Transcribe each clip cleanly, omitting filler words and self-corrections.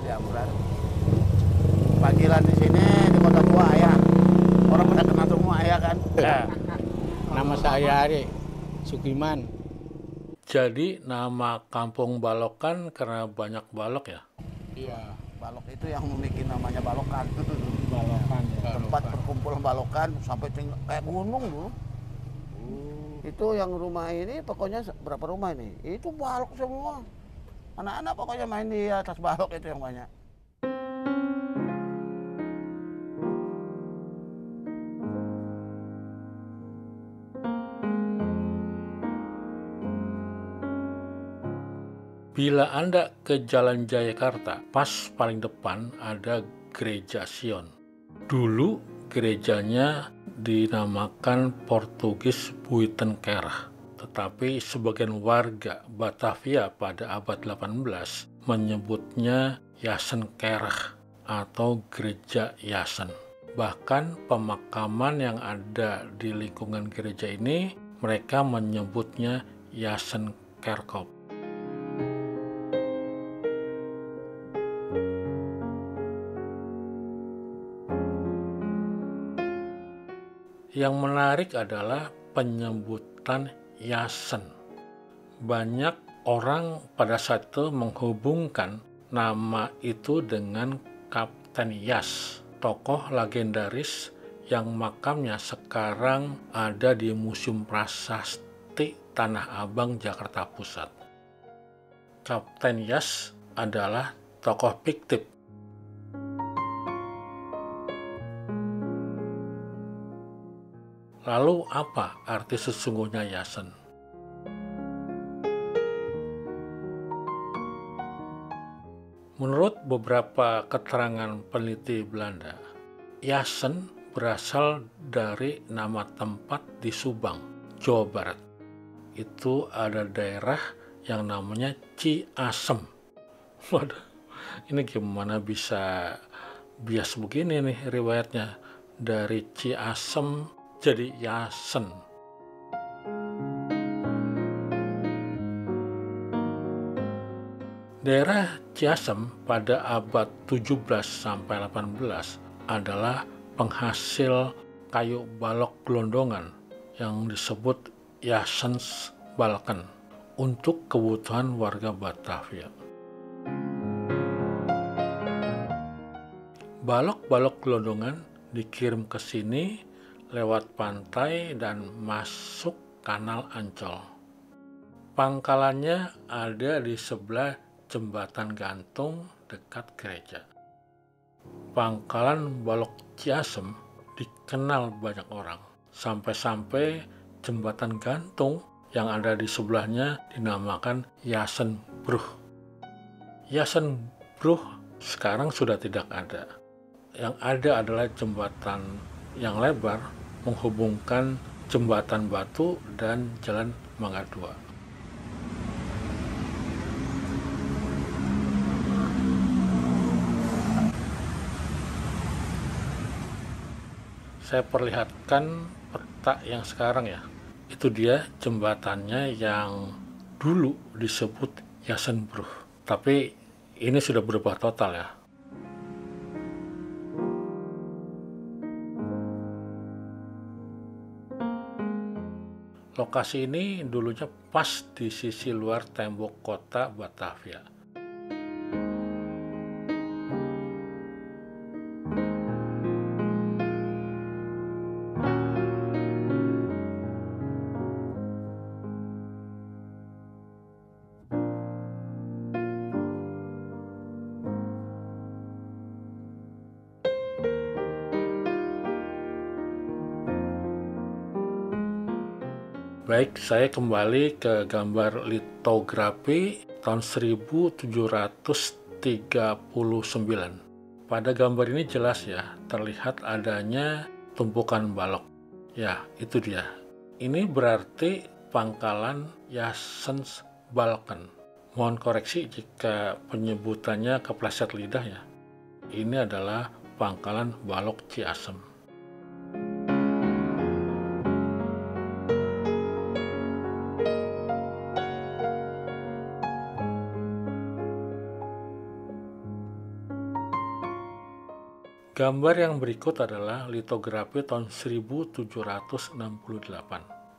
Ya, Amran. Panggilan di sini di Kota Tua Ayah. Orang pada kenal semua Ayah kan? Ya, nama saya Ari Sukiman. Jadi nama Kampung Balokan karena banyak balok ya? Iya, Balok itu yang membuat namanya Balokan. Balokan ya. Tempat perkumpulan Balokan sampai kayak gunung dulu. Itu yang rumah ini pokoknya berapa rumah ini? Itu balok semua. Anak-anak pokoknya main di atas balok itu yang banyak. Bila Anda ke Jalan Jayakarta, pas paling depan ada Gereja Sion. Dulu gerejanya dinamakan Portugis Buitenkerk, tetapi sebagian warga Batavia pada abad 18 menyebutnya Jasenkerk atau Gereja Jasen. Bahkan pemakaman yang ada di lingkungan gereja ini mereka menyebutnya Jasenkerkhof. Yang menarik adalah penyebutan Jasen. Banyak orang pada saat itu menghubungkan nama itu dengan Kapten Jas, tokoh legendaris yang makamnya sekarang ada di Museum Prasasti Tanah Abang, Jakarta Pusat. Kapten Jas adalah tokoh fiktif. Lalu apa arti sesungguhnya Jasen? Menurut beberapa keterangan peneliti Belanda, Jasen berasal dari nama tempat di Subang, Jawa Barat. Itu ada daerah yang namanya Ciasem. Waduh, ini gimana bisa bias begini nih riwayatnya, dari Ciasem jadi Jasen. Daerah Ciasem pada abad 17 sampai 18 adalah penghasil kayu balok gelondongan yang disebut Jasensbalken untuk kebutuhan warga Batavia. Balok-balok gelondongan dikirim ke sini lewat pantai dan masuk Kanal Ancol. Pangkalannya ada di sebelah jembatan gantung dekat gereja. Pangkalan balok Ciasem dikenal banyak orang, sampai-sampai jembatan gantung yang ada di sebelahnya dinamakan Jasenbrug. Jasenbrug sekarang sudah tidak ada. Yang ada adalah jembatan yang lebar menghubungkan Jembatan Batu dan Jalan Mangga II. Saya perlihatkan peta yang sekarang ya. Itu dia jembatannya yang dulu disebut Jasenbrug. Tapi ini sudah berubah total ya. Lokasi ini dulunya pas di sisi luar tembok kota Batavia. Baik, saya kembali ke gambar litografi tahun 1739. Pada gambar ini jelas ya, terlihat adanya tumpukan balok. Ya, itu dia. Ini berarti pangkalan Jasensbalken. Mohon koreksi jika penyebutannya kepleset lidah ya. Ini adalah pangkalan balok Ciasem. Gambar yang berikut adalah litografi tahun 1768.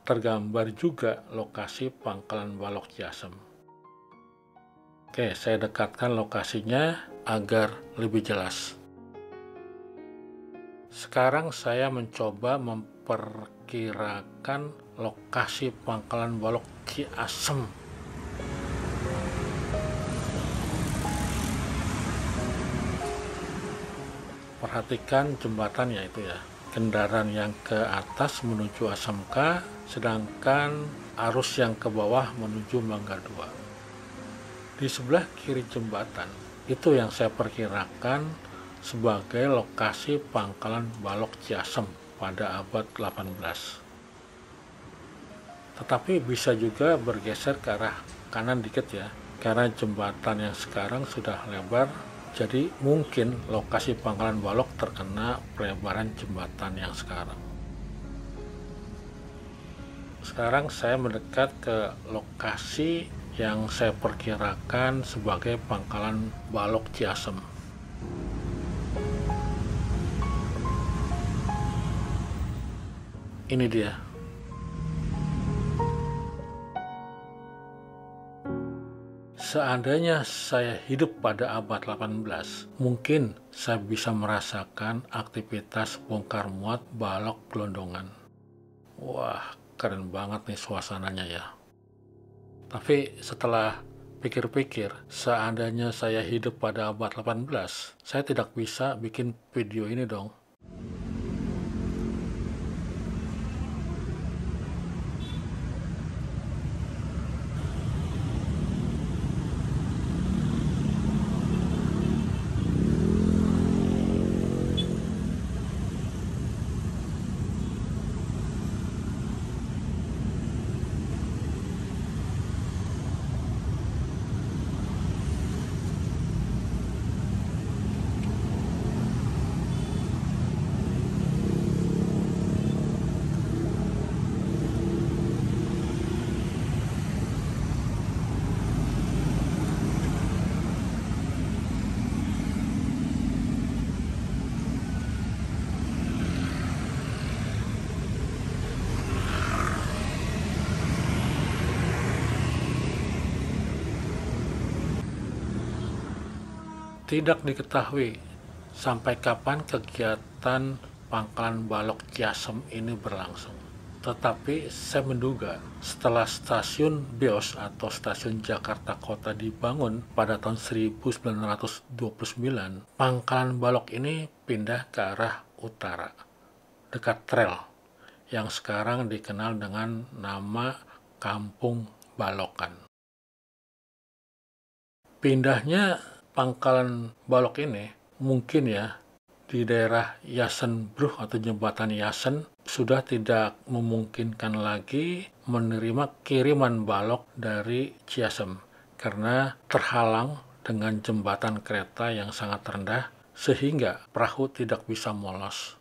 Tergambar juga lokasi Pangkalan Balok Ciasem. Oke, saya dekatkan lokasinya agar lebih jelas. Sekarang saya mencoba memperkirakan lokasi Pangkalan Balok Ciasem. Perhatikan jembatannya itu ya. Kendaraan yang ke atas menuju Asmk, sedangkan arus yang ke bawah menuju Mangga 2. Di sebelah kiri jembatan, itu yang saya perkirakan sebagai lokasi Pangkalan Balok Ciasem pada abad 18. Tetapi bisa juga bergeser ke arah kanan dikit ya, karena jembatan yang sekarang sudah lebar. Jadi mungkin lokasi Pangkalan Balok terkena pelebaran jembatan yang sekarang. Sekarang saya mendekat ke lokasi yang saya perkirakan sebagai Pangkalan Balok Ciasem. Ini dia. Seandainya saya hidup pada abad 18, mungkin saya bisa merasakan aktivitas bongkar muat balok gelondongan. Wah, keren banget nih suasananya ya. Tapi setelah pikir-pikir, seandainya saya hidup pada abad 18, saya tidak bisa bikin video ini dong. Tidak diketahui sampai kapan kegiatan Pangkalan Balok Ciasem ini berlangsung. Tetapi saya menduga setelah stasiun Beos atau stasiun Jakarta Kota dibangun pada tahun 1929, Pangkalan Balok ini pindah ke arah utara, dekat rel, yang sekarang dikenal dengan nama Kampung Balokan. Pindahnya Pangkalan Balok ini mungkin ya di daerah Yasenbruch atau jembatan Yasen sudah tidak memungkinkan lagi menerima kiriman balok dari Ciasem karena terhalang dengan jembatan kereta yang sangat rendah sehingga perahu tidak bisa molos.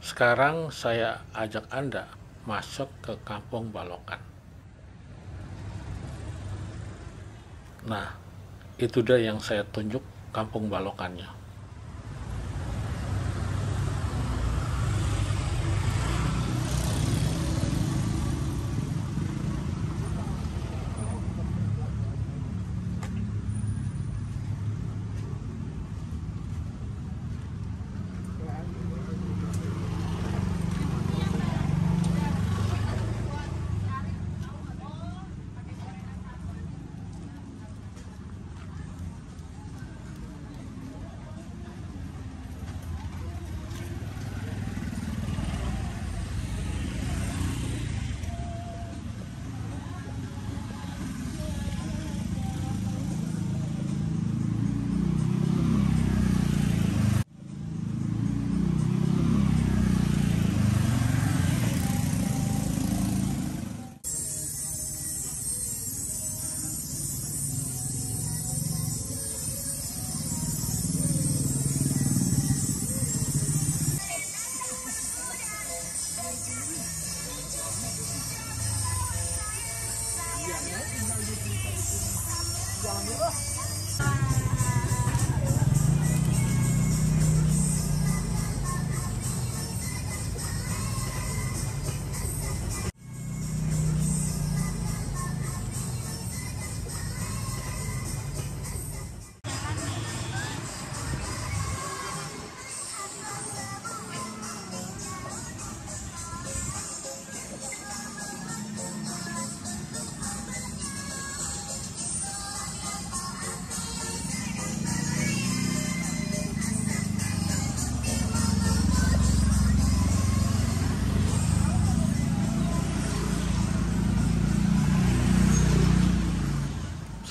Sekarang saya ajak Anda masuk ke Kampung Balokan. Nah, Itu dia yang saya tunjuk kampung balokannya.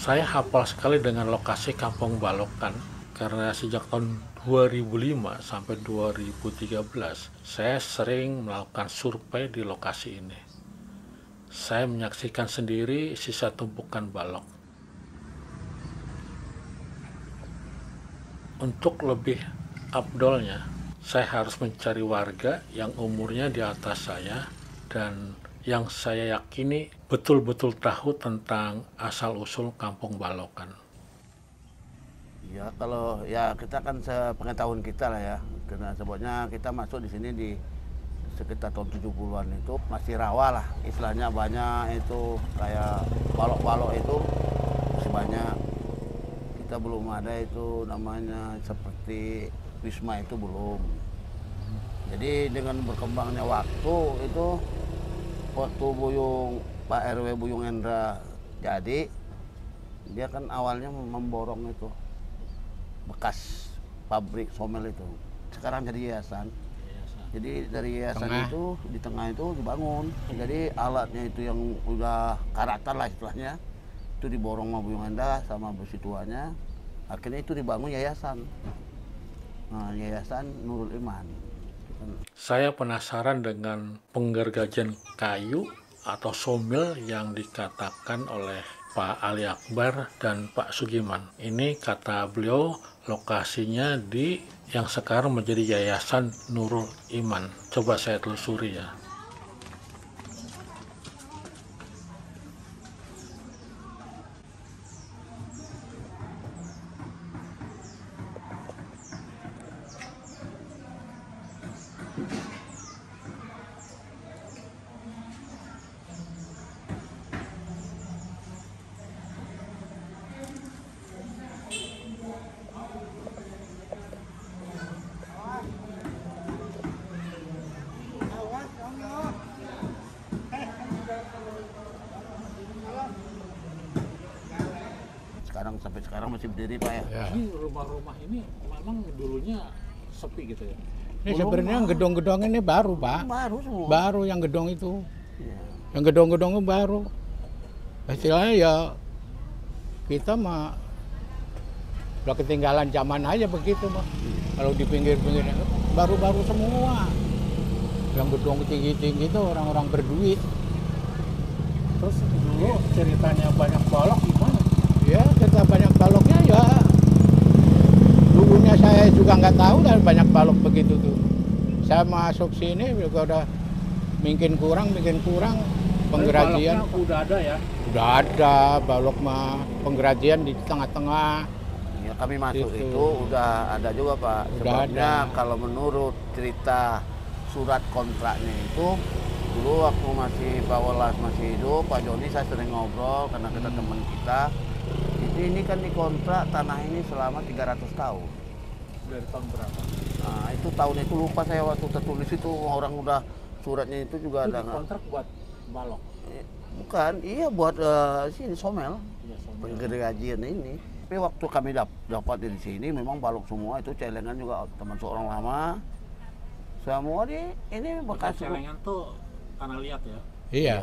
Saya hafal sekali dengan lokasi Kampung Balokan karena sejak tahun 2005 sampai 2013 saya sering melakukan survei di lokasi ini. Saya menyaksikan sendiri sisa tumpukan balok. Untuk lebih afdolnya, saya harus mencari warga yang umurnya di atas saya dan yang saya yakini betul-betul tahu tentang asal-usul Kampung Balokan. Ya kalau ya kita kan sepengetahuan kita lah ya, karena sebabnya kita masuk di sini di sekitar tahun 70-an itu masih rawa lah, istilahnya banyak itu kayak balok-balok itu masih banyak. Kita belum ada itu namanya seperti Wisma itu belum. Jadi dengan berkembangnya waktu itu waktu Pak RW Buyung Endra jadi, dia kan awalnya memborong itu bekas pabrik somel itu, sekarang jadi yayasan. Jadi dari yayasan itu di tengah itu dibangun, jadi alatnya itu yang udah karakter lah istilahnya, itu diborong sama Buyung Endra sama besi tuanya, akhirnya itu dibangun yayasan. Nah, Yayasan Nurul Iman. Saya penasaran dengan penggergajian kayu atau somil yang dikatakan oleh Pak Ali Akbar dan Pak Sugiman. Ini kata beliau lokasinya di yang sekarang menjadi Yayasan Nurul Iman. Coba saya telusuri ya. Sampai sekarang masih berdiri Pak ya. Ini rumah-rumah ini memang dulunya sepi gitu ya? Ini sebenarnya gedung-gedung ini baru Pak. Baru semua. Baru yang gedung itu. Ya. Yang gedung-gedung itu baru. Istilahnya ya kita mah udah ketinggalan zaman aja begitu Pak. Kalau di pinggir-pinggir baru-baru semua. Yang gedung tinggi-tinggi itu orang-orang berduit. Terus dulu ceritanya banyak balok gimana? Ya, kita banyak baloknya ya. Dulunya saya juga nggak tahu dan banyak balok begitu tuh. Saya masuk sini juga udah makin kurang penggerasian. Baloknya udah ada ya? Udah ada balok mah penggrajian di tengah-tengah. Ya kami masuk Gitu. itu udah ada juga Pak. Udah Sebabnya ada. kalau menurut cerita surat kontraknya itu dulu waktu masih Pak Welas masih hidup, Pak Joni saya sering ngobrol karena kita teman kita. Ini kan dikontrak tanah ini selama 300 tahun. Dari tahun berapa? Nah itu tahun itu lupa saya waktu tertulis itu orang udah suratnya itu juga Itu ada nggak? kontrak buat balok. Bukan, iya buat sini somel. Ya, soalnya. Penggergajian ini. Tapi waktu kami dapat di sini memang balok semua itu celengan juga teman seorang lama. Semua ini bekas Celengan tuh tanah liat ya. Iya.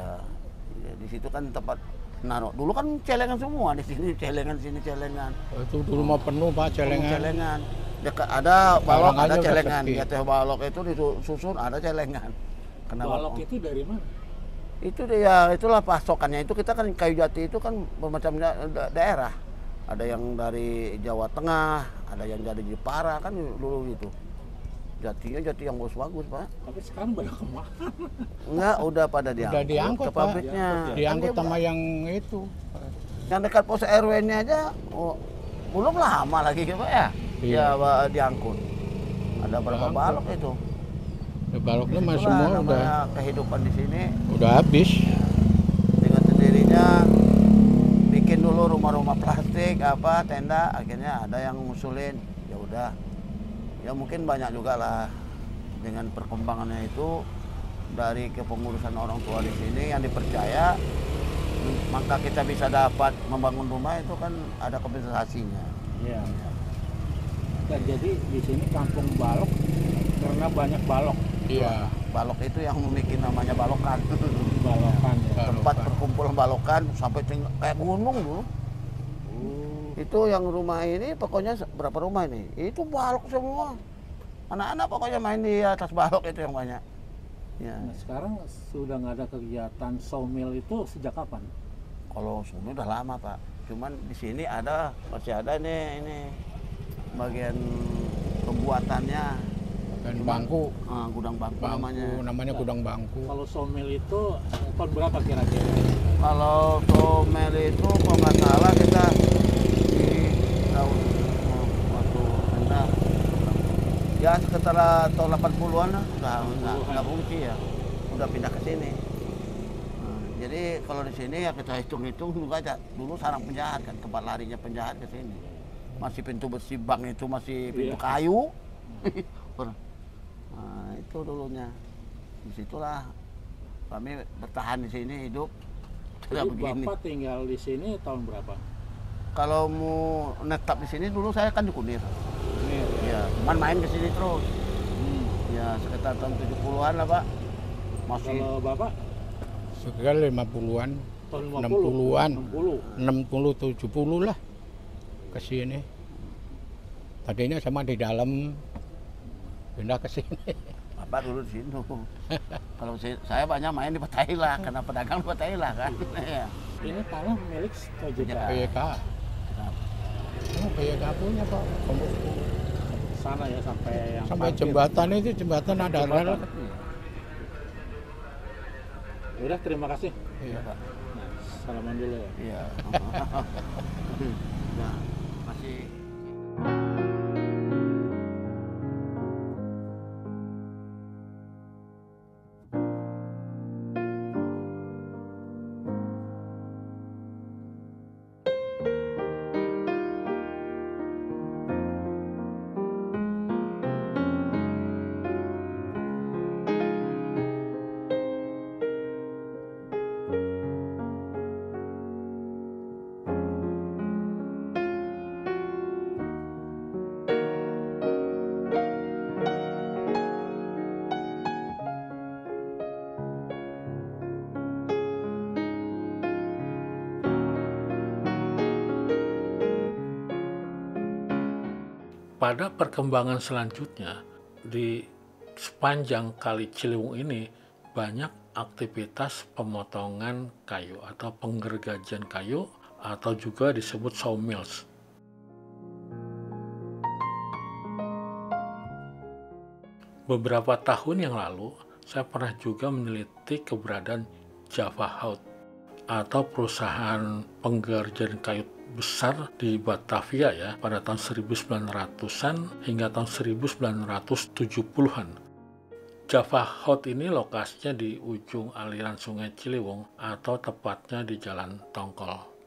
Ya, di situ kan tempat naruh. Dulu kan celengan semua di sini sini celengan. Itu dulu mah penuh Pak Penuh celengan. celengan. Dekat ada balok, Sekarang ada aja udah celengan. sepi. Di atas balok itu disusun ada celengan. Balok itu dari mana? Itu dia, itulah pasokannya. Itu kita kan kayu jati itu kan bermacam daerah. Ada yang dari Jawa Tengah, ada yang dari Jepara kan dulu gitu. Jatinya jati yang bagus-bagus Pak. Tapi sekarang banyak kemana? Enggak, udah pada diangkut, diangkut, ke Pak. pabriknya. Diangkut Kan sama yang itu. yang dekat pos RW-nya aja belum lama lagi Pak ya. Iya. Ya Pak, diangkut. Ada berapa Diangkut. balok itu? Baloknya mah Itulah semua namanya kehidupan di sini. udah habis. Dengan sendirinya bikin dulu rumah-rumah plastik apa tenda, akhirnya ada yang ngusulin, ya udah ya mungkin banyak juga lah dengan perkembangannya itu dari kepengurusan orang tua di sini yang dipercaya, maka kita bisa dapat membangun rumah itu kan ada kompensasinya. Iya. Dan jadi di sini kampung balok karena banyak balok. Iya. Balok itu yang membuat namanya balokan. Balokan ya. Tempat perkumpulan balokan sampai kayak gunung dulu. Itu yang rumah ini pokoknya berapa rumah ini? Itu balok semua. Anak-anak pokoknya main di atas balok itu yang banyak. Ya. Nah, sekarang sudah nggak ada kegiatan sawmill itu sejak kapan? Kalau sumur udah lama Pak. Cuman di sini masih ada nih ini bagian pembuatannya. Dan bangku. Gudang bangku, Bangku namanya gudang bangku. Kalau sawmill itu tahun berapa kira-kira? Kalau somel itu kalau nggak salah kita di tahun waktu Anda ya sekitar tahun 80-an lah nggak fungsi ya, udah pindah ke sini. Jadi kalau di sini ya kita hitung-hitung juga aja dulu sarang penjahat kan, tempat larinya penjahat ke sini. Masih pintu besi bank itu masih pintu Iya. kayu. Nah, itu dulunya. Disitulah kami bertahan di sini hidup. Tidak Jadi begini. Bapak tinggal di sini tahun berapa? Kalau mau netap di sini dulu saya kan di Kunir. Ini Ya, cuman main ke sini terus. Ya, sekitar tahun 70-an lah, Pak. Masih Kalau Bapak Sekitar 50-an, tahun 60-an. 60. 60 70 lah ke sini. Tadinya sama di dalam pindah ke sini. Bapak dulu di sini. Kalau saya banyak main di Patailah karena pedagang di Patailah kan. Iya. Ini tanah milik OJK. PYK. Oh, PYK punya Pak. Sana ya sampai yang Sampai parkir. jembatan itu jembatan ada rel. Udah, terima kasih. Iya. Pak. Nah, salaman dulu ya. Iya. Nah, masih Pada perkembangan selanjutnya, di sepanjang Kali Ciliwung ini banyak aktivitas pemotongan kayu atau penggergajian kayu atau juga disebut sawmills. Beberapa tahun yang lalu, saya pernah juga meneliti keberadaan Java Hout. atau perusahaan penggerjaan kayu besar di Batavia ya pada tahun 1900-an hingga tahun 1970-an. Java Hout ini lokasinya di ujung aliran Sungai Ciliwung atau tepatnya di Jalan Tongkol.